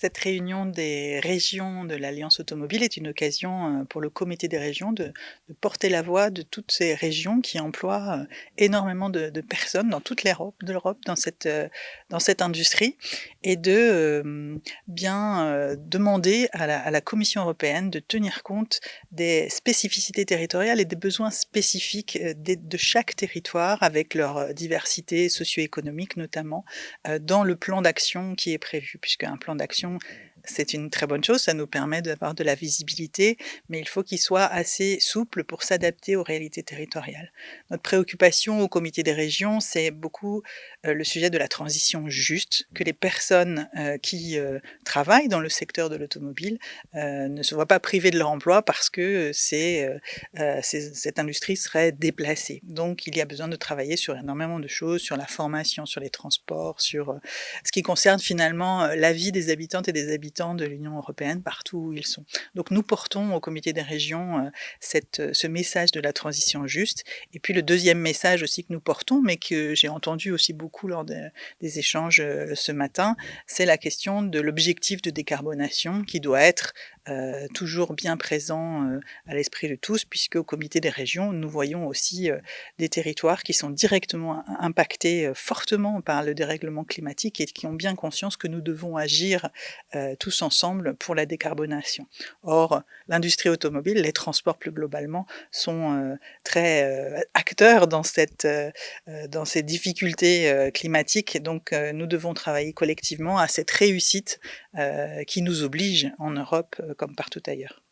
Cette réunion des régions de l'Alliance automobile est une occasion, pour le comité des régions de porter la voix de toutes ces régions qui emploient, énormément de personnes dans toute l'Europe dans cette industrie et bien, demander à la Commission européenne de tenir compte des spécificités territoriales et des besoins spécifiques, de chaque territoire avec leur, diversité socio-économique notamment, dans le plan d'action qui est prévu. Puisqu'un plan d'action, c'est une très bonne chose, ça nous permet d'avoir de la visibilité, mais il faut qu'il soit assez souple pour s'adapter aux réalités territoriales. Notre préoccupation au comité des régions, c'est beaucoup, le sujet de la transition juste, que les personnes, qui, travaillent dans le secteur de l'automobile, ne se voient pas privées de leur emploi parce que, cette industrie serait déplacée. Donc il y a besoin de travailler sur énormément de choses, sur la formation, sur les transports, sur, ce qui concerne finalement, la vie des habitantes et des habitants de l'Union européenne partout où ils sont. Donc nous portons au comité des régions, ce message de la transition juste et puis le deuxième message aussi que nous portons, mais que j'ai entendu aussi beaucoup lors des échanges, ce matin, c'est la question de l'objectif de décarbonation qui doit être, toujours bien présent, à l'esprit de tous puisque au comité des régions, nous voyons aussi, des territoires qui sont directement impactés, fortement par le dérèglement climatique et qui ont bien conscience que nous devons agir, tous ensemble pour la décarbonation. Or, l'industrie automobile, les transports plus globalement sont, très, acteurs dans ces difficultés, climatiques donc nous devons travailler collectivement à cette réussite, qui nous oblige en Europe, comme partout ailleurs.